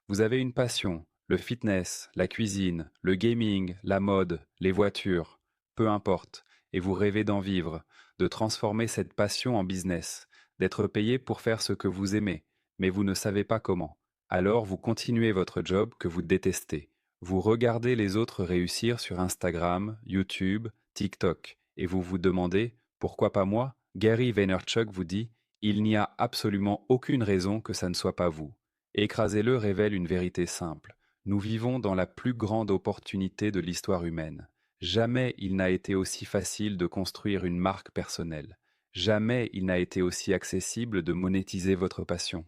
Vous avez une passion, le fitness, la cuisine, le gaming, la mode, les voitures, peu importe, et vous rêvez d'en vivre, de transformer cette passion en business, d'être payé pour faire ce que vous aimez, mais vous ne savez pas comment. Alors vous continuez votre job que vous détestez. Vous regardez les autres réussir sur Instagram, YouTube, TikTok, et vous vous demandez, pourquoi pas moi? Gary Vaynerchuk vous dit, il n'y a absolument aucune raison que ça ne soit pas vous. Écrasez-le révèle une vérité simple. Nous vivons dans la plus grande opportunité de l'histoire humaine. Jamais il n'a été aussi facile de construire une marque personnelle. Jamais il n'a été aussi accessible de monétiser votre passion.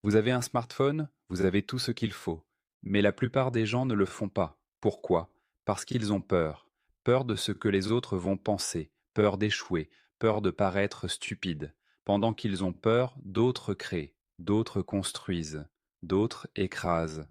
Vous avez un smartphone, vous avez tout ce qu'il faut. Mais la plupart des gens ne le font pas. Pourquoi? Parce qu'ils ont peur. Peur de ce que les autres vont penser, peur d'échouer, peur de paraître stupide. Pendant qu'ils ont peur, d'autres créent, d'autres construisent. D'autres écrasent.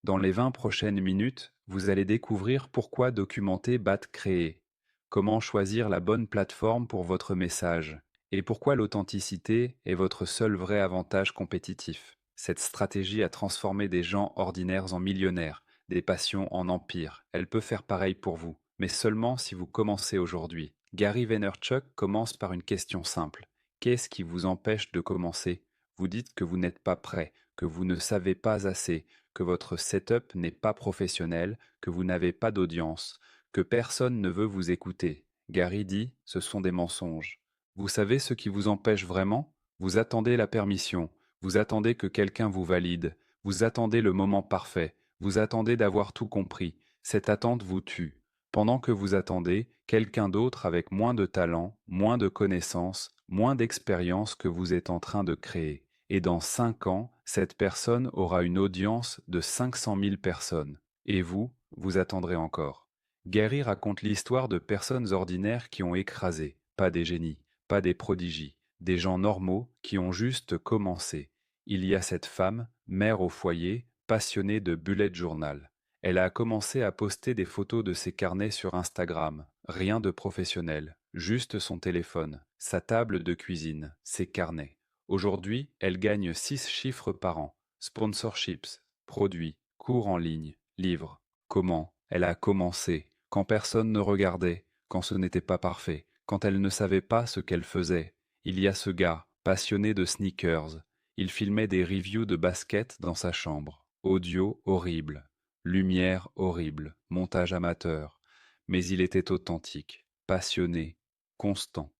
Dans les 20 prochaines minutes, vous allez découvrir pourquoi documenter bat créer, comment choisir la bonne plateforme pour votre message, et pourquoi l'authenticité est votre seul vrai avantage compétitif. Cette stratégie a transformé des gens ordinaires en millionnaires, des passions en empires. Elle peut faire pareil pour vous, mais seulement si vous commencez aujourd'hui. Gary Vaynerchuk commence par une question simple. Qu'est-ce qui vous empêche de commencer? Vous dites que vous n'êtes pas prêt, que vous ne savez pas assez, que votre setup n'est pas professionnel, que vous n'avez pas d'audience, que personne ne veut vous écouter. Gary dit, ce sont des mensonges. Vous savez ce qui vous empêche vraiment? Vous attendez la permission, vous attendez que quelqu'un vous valide, vous attendez le moment parfait, vous attendez d'avoir tout compris. Cette attente vous tue. Pendant que vous attendez, quelqu'un d'autre avec moins de talent, moins de connaissances, moins d'expérience que vous êtes en train de créer. Et dans 5 ans, cette personne aura une audience de 500 000 personnes. Et vous, vous attendrez encore. Gary raconte l'histoire de personnes ordinaires qui ont écrasé, pas des génies, pas des prodigies, des gens normaux qui ont juste commencé. Il y a cette femme, mère au foyer, passionnée de bullet journal. Elle a commencé à poster des photos de ses carnets sur Instagram. Rien de professionnel, juste son téléphone, sa table de cuisine, ses carnets. Aujourd'hui, elle gagne 6 chiffres par an. Sponsorships, produits, cours en ligne, livres. Comment? Elle a commencé, quand personne ne regardait, quand ce n'était pas parfait, quand elle ne savait pas ce qu'elle faisait. Il y a ce gars, passionné de sneakers. Il filmait des reviews de basket dans sa chambre. Audio horrible. Lumière horrible. Montage amateur. Mais il était authentique, passionné, constant.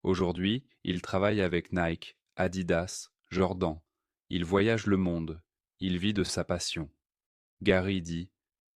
Aujourd'hui, il travaille avec Nike, Adidas, Jordan. Il voyage le monde. Il vit de sa passion. Gary dit,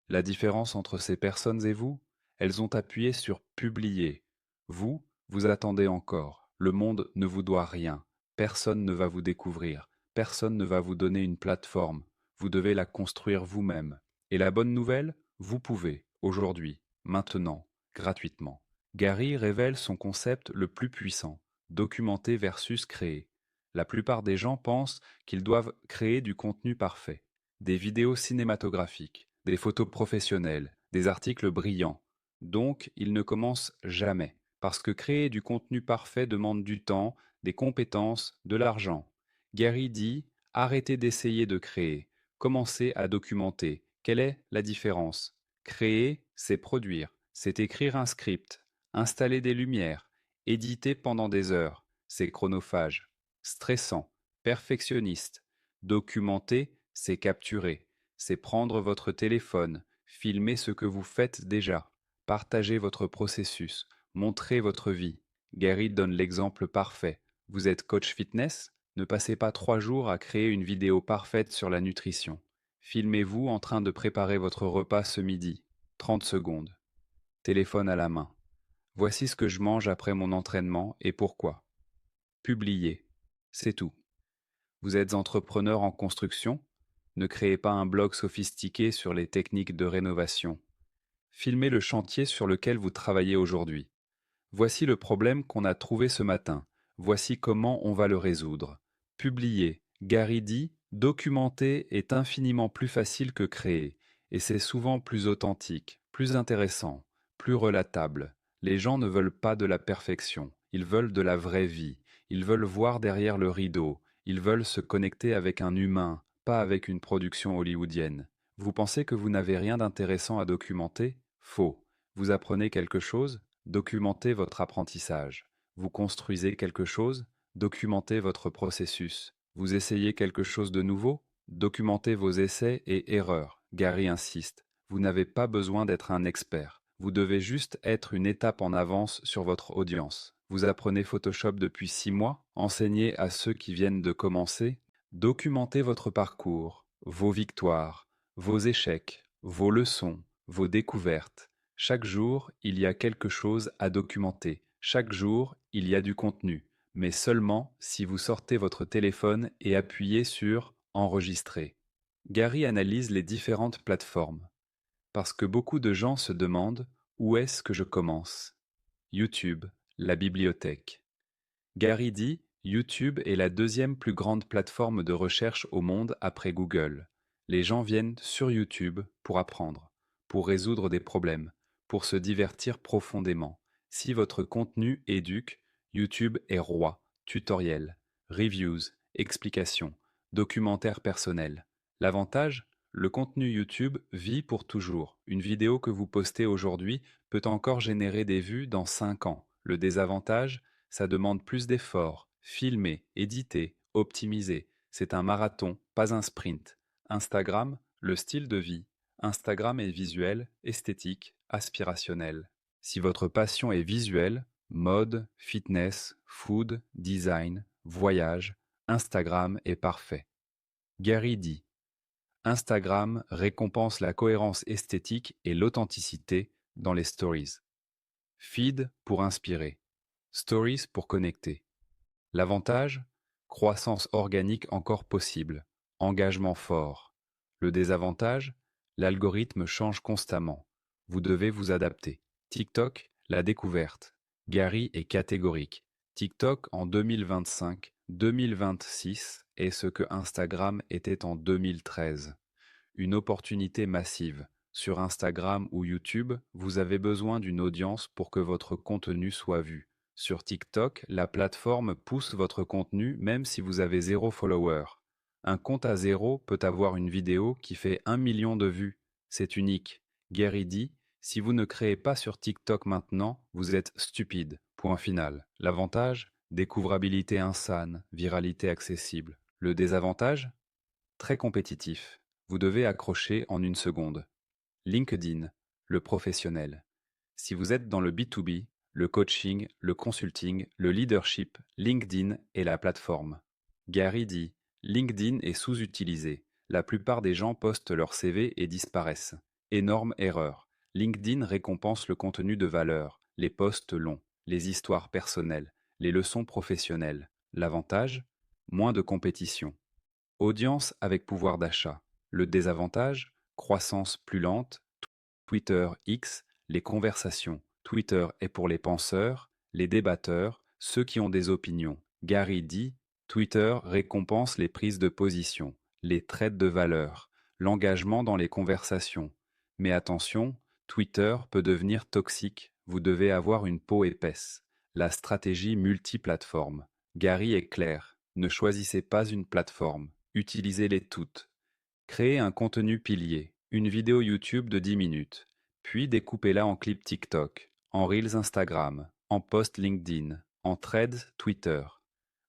la différence entre ces personnes et vous, elles ont appuyé sur publier. Vous, vous attendez encore. Le monde ne vous doit rien. Personne ne va vous découvrir. Personne ne va vous donner une plateforme. Vous devez la construire vous-même. Et la bonne nouvelle, vous pouvez, aujourd'hui, maintenant, gratuitement. Gary révèle son concept le plus puissant, documenter versus créer. La plupart des gens pensent qu'ils doivent créer du contenu parfait, des vidéos cinématographiques, des photos professionnelles, des articles brillants. Donc, ils ne commencent jamais, parce que créer du contenu parfait demande du temps, des compétences, de l'argent. Gary dit, arrêtez d'essayer de créer, commencez à documenter. Quelle est la différence? Créer, c'est produire, c'est écrire un script, installer des lumières, éditer pendant des heures, c'est chronophage, stressant, perfectionniste. Documenter, c'est capturer, c'est prendre votre téléphone, filmer ce que vous faites déjà, partager votre processus, montrer votre vie. Gary donne l'exemple parfait. Vous êtes coach fitness? Ne passez pas 3 jours à créer une vidéo parfaite sur la nutrition. Filmez-vous en train de préparer votre repas ce midi. 30 secondes. Téléphone à la main. Voici ce que je mange après mon entraînement et pourquoi. Publiez. C'est tout. Vous êtes entrepreneur en construction? Ne créez pas un blog sophistiqué sur les techniques de rénovation. Filmez le chantier sur lequel vous travaillez aujourd'hui. Voici le problème qu'on a trouvé ce matin. Voici comment on va le résoudre. Publier. Gary dit, documenter est infiniment plus facile que créer, et c'est souvent plus authentique, plus intéressant, plus relatable. Les gens ne veulent pas de la perfection, ils veulent de la vraie vie, ils veulent voir derrière le rideau, ils veulent se connecter avec un humain, pas avec une production hollywoodienne. Vous pensez que vous n'avez rien d'intéressant à documenter? Faux. Vous apprenez quelque chose? Documentez votre apprentissage. Vous construisez quelque chose? Documentez votre processus. Vous essayez quelque chose de nouveau? Documentez vos essais et erreurs. Gary insiste. Vous n'avez pas besoin d'être un expert. Vous devez juste être une étape en avance sur votre audience. Vous apprenez Photoshop depuis 6 mois? Enseignez à ceux qui viennent de commencer. Documentez votre parcours, vos victoires, vos échecs, vos leçons, vos découvertes. Chaque jour, il y a quelque chose à documenter. Chaque jour, il y a du contenu, mais seulement si vous sortez votre téléphone et appuyez sur Enregistrer. Gary analyse les différentes plateformes, parce que beaucoup de gens se demandent où est-ce que je commence. YouTube, la bibliothèque. Gary dit YouTube est la deuxième plus grande plateforme de recherche au monde après Google. Les gens viennent sur YouTube pour apprendre, pour résoudre des problèmes, pour se divertir profondément. Si votre contenu éduque, YouTube est roi. Tutoriels, reviews, explications, documentaires personnels. L'avantage? Le contenu YouTube vit pour toujours. Une vidéo que vous postez aujourd'hui peut encore générer des vues dans 5 ans. Le désavantage? Ça demande plus d'efforts. Filmer, éditer, optimiser. C'est un marathon, pas un sprint. Instagram, le style de vie. Instagram est visuel, esthétique, aspirationnel. Si votre passion est visuelle, mode, fitness, food, design, voyage, Instagram est parfait. Gary dit: Instagram récompense la cohérence esthétique et l'authenticité dans les stories. Feed pour inspirer. Stories pour connecter. L'avantage? Croissance organique encore possible. Engagement fort. Le désavantage? L'algorithme change constamment. Vous devez vous adapter. TikTok, la découverte. Gary est catégorique. TikTok en 2025-2026 est ce que Instagram était en 2013. Une opportunité massive. Sur Instagram ou YouTube, vous avez besoin d'une audience pour que votre contenu soit vu. Sur TikTok, la plateforme pousse votre contenu même si vous avez 0 follower. Un compte à zéro peut avoir une vidéo qui fait 1 million de vues. C'est unique. Gary dit: si vous ne créez pas sur TikTok maintenant, vous êtes stupide. Point final. L'avantage? Découvrabilité insane, viralité accessible. Le désavantage? Très compétitif. Vous devez accrocher en une seconde. LinkedIn, le professionnel. Si vous êtes dans le B2B, le coaching, le consulting, le leadership, LinkedIn est la plateforme. Gary dit: LinkedIn est sous-utilisé. La plupart des gens postent leur CV et disparaissent. Énorme erreur. LinkedIn récompense le contenu de valeur, les posts longs, les histoires personnelles, les leçons professionnelles. L'avantage? Moins de compétition. Audience avec pouvoir d'achat. Le désavantage? Croissance plus lente. Twitter X, les conversations. Twitter est pour les penseurs, les débatteurs, ceux qui ont des opinions. Gary dit: Twitter récompense les prises de position, les traites de valeur, l'engagement dans les conversations. Mais attention, Twitter peut devenir toxique. Vous devez avoir une peau épaisse. La stratégie multiplateforme. Gary est clair. Ne choisissez pas une plateforme. Utilisez-les toutes. Créez un contenu pilier, une vidéo YouTube de 10 minutes, puis découpez-la en clip TikTok, en Reels Instagram, en post LinkedIn, en threads Twitter.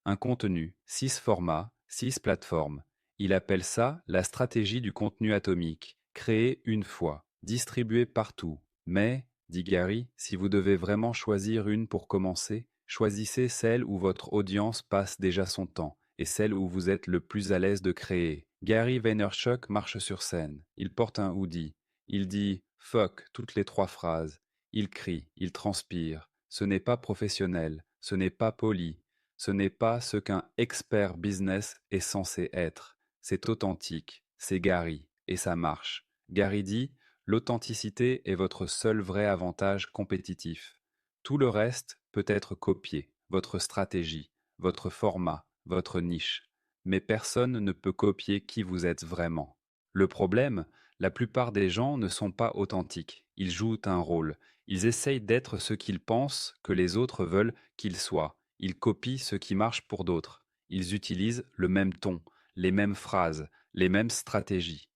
Un contenu, 6 formats, 6 plateformes. Il appelle ça la stratégie du contenu atomique. Créer une fois, distribuer partout. Mais, dit Gary, si vous devez vraiment choisir une pour commencer, choisissez celle où votre audience passe déjà son temps et celle où vous êtes le plus à l'aise de créer. Gary Vaynerchuk marche sur scène. Il porte un hoodie. Il dit fuck toutes les 3 phrases. Il crie, il transpire. Ce n'est pas professionnel, ce n'est pas poli, ce n'est pas ce qu'un expert business est censé être. C'est authentique, c'est Gary, et ça marche. Gary dit: l'authenticité est votre seul vrai avantage compétitif. Tout le reste peut être copié, votre stratégie, votre format, votre niche. Mais personne ne peut copier qui vous êtes vraiment. Le problème, la plupart des gens ne sont pas authentiques. Ils jouent un rôle. Ils essayent d'être ce qu'ils pensent que les autres veulent qu'ils soient. Ils copient ce qui marche pour d'autres. Ils utilisent le même ton, les mêmes phrases, les mêmes stratégies.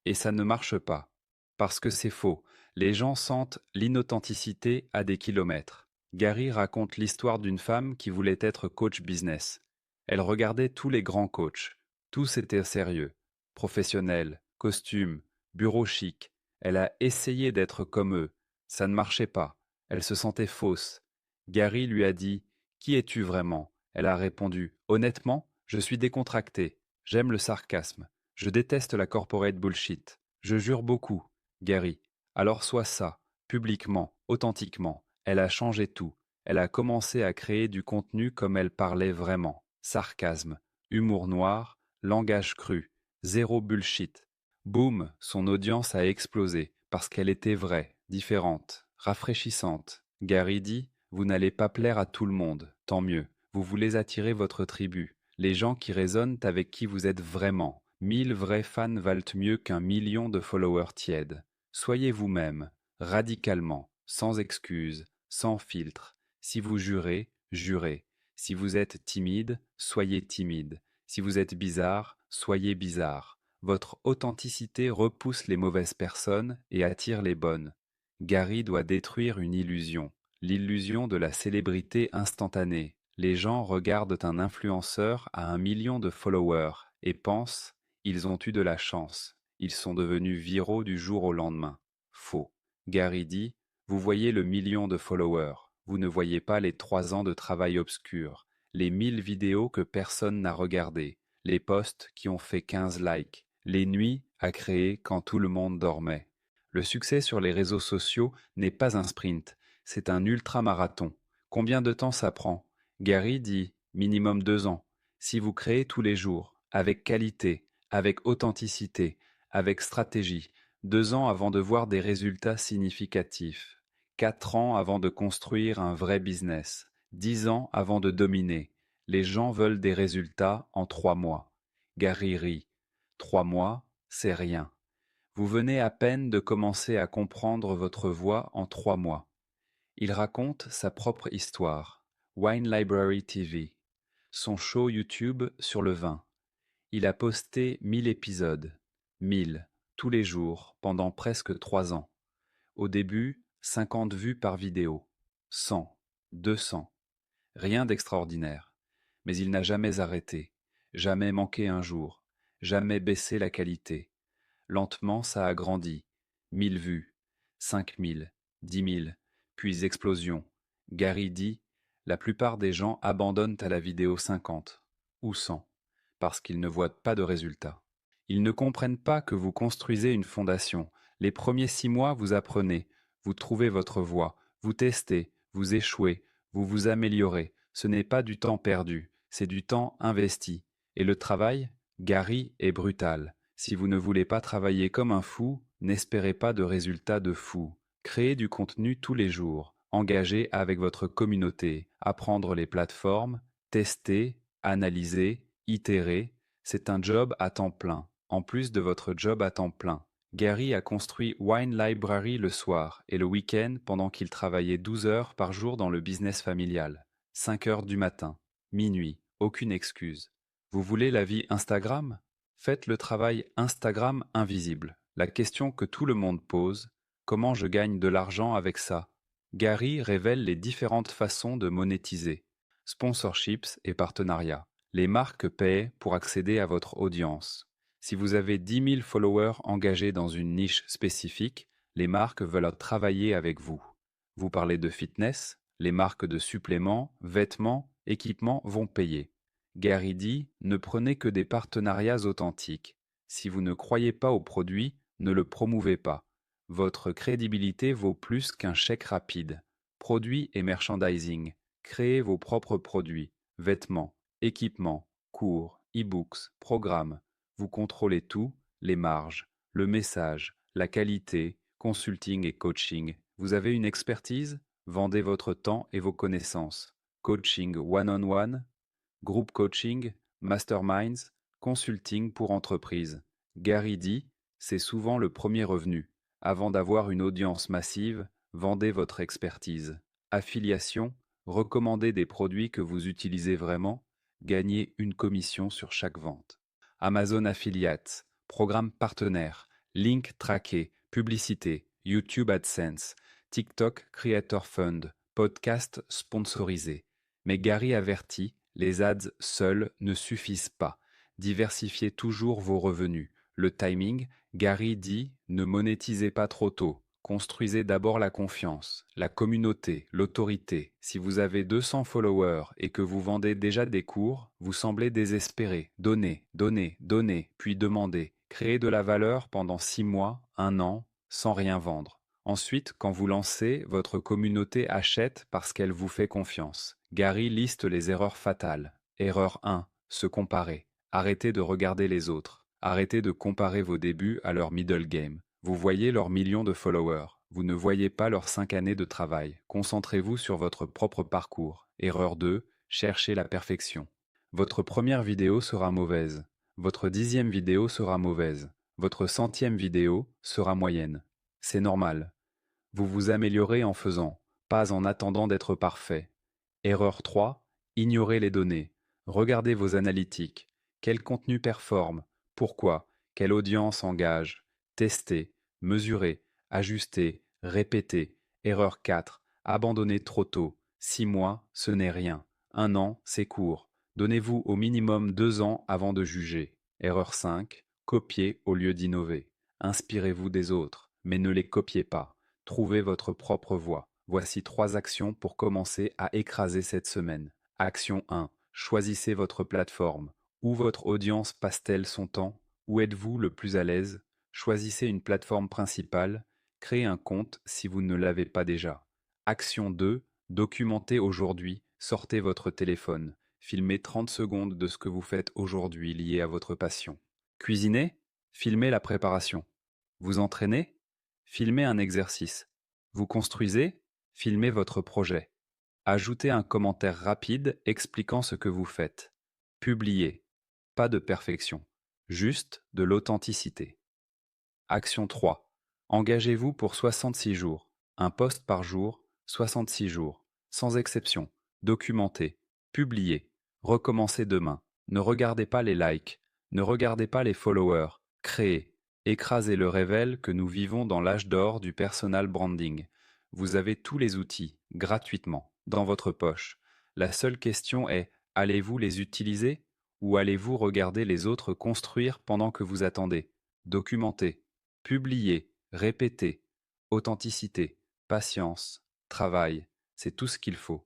Et ça ne marche pas. Parce que c'est faux. Les gens sentent l'inauthenticité à des kilomètres. Gary raconte l'histoire d'une femme qui voulait être coach business. Elle regardait tous les grands coachs. Tous étaient sérieux. Professionnels, costumes, bureau chic. Elle a essayé d'être comme eux. Ça ne marchait pas. Elle se sentait fausse. Gary lui a dit: Qui es-tu vraiment? Elle a répondu: Honnêtement, je suis décontractée. J'aime le sarcasme. Je déteste la corporate bullshit. Je jure beaucoup. Gary. Alors sois ça, publiquement, authentiquement. Elle a changé tout. Elle a commencé à créer du contenu comme elle parlait vraiment. Sarcasme, humour noir, langage cru, zéro bullshit. Boum, son audience a explosé parce qu'elle était vraie, différente, rafraîchissante. Gary dit: Vous n'allez pas plaire à tout le monde, tant mieux. Vous voulez attirer votre tribu, les gens qui résonnent avec qui vous êtes vraiment. 1000 vrais fans valent mieux qu'1 million de followers tièdes. Soyez vous-même, radicalement, sans excuses, sans filtre. Si vous jurez, jurez. Si vous êtes timide, soyez timide. Si vous êtes bizarre, soyez bizarre. Votre authenticité repousse les mauvaises personnes et attire les bonnes. Gary doit détruire une illusion, l'illusion de la célébrité instantanée. Les gens regardent un influenceur à 1 million de followers et pensent: ils ont eu de la chance. Ils sont devenus viraux du jour au lendemain. Faux. Gary dit: Vous voyez le million de followers. Vous ne voyez pas les 3 ans de travail obscur, les 1000 vidéos que personne n'a regardées, les posts qui ont fait 15 likes, les nuits à créer quand tout le monde dormait. Le succès sur les réseaux sociaux n'est pas un sprint, c'est un ultramarathon. Combien de temps ça prend? Gary dit minimum 2 ans. Si vous créez tous les jours, avec qualité, avec authenticité, avec stratégie, 2 ans avant de voir des résultats significatifs, 4 ans avant de construire un vrai business, 10 ans avant de dominer. Les gens veulent des résultats en 3 mois. Gary rit. 3 mois, c'est rien. Vous venez à peine de commencer à comprendre votre voix en 3 mois. Il raconte sa propre histoire. Wine Library TV, son show YouTube sur le vin. Il a posté 1000 épisodes. 1000, tous les jours, pendant presque 3 ans. Au début, 50 vues par vidéo. 100, 200. Rien d'extraordinaire. Mais il n'a jamais arrêté, jamais manqué un jour, jamais baissé la qualité. Lentement, ça a grandi. 1000 vues, 5000, 10 000, puis explosion. Gary dit: La plupart des gens abandonnent à la vidéo 50 ou 100 parce qu'ils ne voient pas de résultat. Ils ne comprennent pas que vous construisez une fondation. Les premiers 6 mois, vous apprenez, vous trouvez votre voie, vous testez, vous échouez, vous vous améliorez. Ce n'est pas du temps perdu, c'est du temps investi. Et le travail, Gary, est brutal. Si vous ne voulez pas travailler comme un fou, n'espérez pas de résultats de fou. Créez du contenu tous les jours, engagez avec votre communauté, apprendre les plateformes, tester, analyser, itérer. C'est un job à temps plein, en plus de votre job à temps plein. Gary a construit Wine Library le soir et le week-end pendant qu'il travaillait 12 heures par jour dans le business familial. 5 heures du matin, minuit, aucune excuse. Vous voulez la vie Instagram? Faites le travail Instagram invisible. La question que tout le monde pose: comment je gagne de l'argent avec ça? Gary révèle les différentes façons de monétiser. Sponsorships et partenariats. Les marques paient pour accéder à votre audience. Si vous avez 10 000 followers engagés dans une niche spécifique, les marques veulent travailler avec vous. Vous parlez de fitness, les marques de suppléments, vêtements, équipements vont payer. Gary dit: ne prenez que des partenariats authentiques. Si vous ne croyez pas au produit, ne le promouvez pas. Votre crédibilité vaut plus qu'un chèque rapide. Produits et merchandising. Créez vos propres produits, vêtements, équipements, cours, e-books, programmes. Vous contrôlez tout, les marges, le message, la qualité, consulting et coaching. Vous avez une expertise? Vendez votre temps et vos connaissances. Coaching one-on-one, groupe coaching, masterminds, consulting pour entreprises. Gary dit: c'est souvent le premier revenu. Avant d'avoir une audience massive, vendez votre expertise. Affiliation, recommandez des produits que vous utilisez vraiment, gagnez une commission sur chaque vente. Amazon Affiliates, programme partenaire, link traqué, publicité, YouTube AdSense, TikTok Creator Fund, podcast sponsorisé. Mais Gary avertit, les ads seuls ne suffisent pas. Diversifiez toujours vos revenus. Le timing, Gary dit, ne monétisez pas trop tôt. Construisez d'abord la confiance, la communauté, l'autorité. Si vous avez 200 followers et que vous vendez déjà des cours, vous semblez désespéré. Donnez, donnez, donnez, puis demandez. Créez de la valeur pendant 6 mois, 1 an, sans rien vendre. Ensuite, quand vous lancez, votre communauté achète parce qu'elle vous fait confiance. Gary liste les erreurs fatales. Erreur 1. Se comparer. Arrêtez de regarder les autres. Arrêtez de comparer vos débuts à leur middle game. Vous voyez leurs millions de followers. Vous ne voyez pas leurs 5 années de travail. Concentrez-vous sur votre propre parcours. Erreur 2. Cherchez la perfection. Votre première vidéo sera mauvaise. Votre 10e vidéo sera mauvaise. Votre 100e vidéo sera moyenne. C'est normal. Vous vous améliorez en faisant, pas en attendant d'être parfait. Erreur 3. Ignorez les données. Regardez vos analytiques. Quel contenu performe? Pourquoi? Quelle audience engage? Testez, mesurez, ajustez, répétez. Erreur 4. Abandonnez trop tôt. 6 mois, ce n'est rien. 1 an, c'est court. Donnez-vous au minimum 2 ans avant de juger. Erreur 5. Copiez au lieu d'innover. Inspirez-vous des autres, mais ne les copiez pas. Trouvez votre propre voie. Voici 3 actions pour commencer à écraser cette semaine. Action 1. Choisissez votre plateforme. Où votre audience passe-t-elle son temps? Où êtes-vous le plus à l'aise? Choisissez une plateforme principale. Créez un compte si vous ne l'avez pas déjà. Action 2. Documentez aujourd'hui. Sortez votre téléphone. Filmez 30 secondes de ce que vous faites aujourd'hui lié à votre passion. Cuisinez? Filmez la préparation. Vous entraînez? Filmez un exercice. Vous construisez? Filmez votre projet. Ajoutez un commentaire rapide expliquant ce que vous faites. Publiez. Pas de perfection, juste de l'authenticité. Action 3. Engagez-vous pour 66 jours. Un post par jour, 66 jours. Sans exception. Documentez. Publiez. Recommencez demain. Ne regardez pas les likes. Ne regardez pas les followers. Créez. Écrasez le révèle que nous vivons dans l'âge d'or du personal branding. Vous avez tous les outils, gratuitement, dans votre poche. La seule question est, allez-vous les utiliser ou allez-vous regarder les autres construire pendant que vous attendez? Documentez. Publier, répéter, authenticité, patience, travail, c'est tout ce qu'il faut.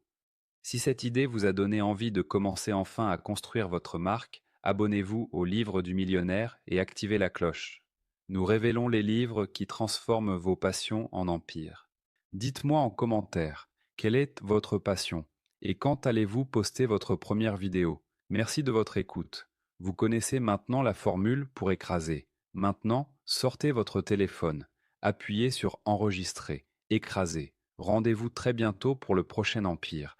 Si cette idée vous a donné envie de commencer enfin à construire votre marque, abonnez-vous au Livre du Millionnaire et activez la cloche. Nous révélons les livres qui transforment vos passions en empire. Dites-moi en commentaire, quelle est votre passion et quand allez-vous poster votre première vidéo? Merci de votre écoute. Vous connaissez maintenant la formule pour écraser. Maintenant, sortez votre téléphone, appuyez sur enregistrer, écraser. Rendez-vous très bientôt pour le prochain empire.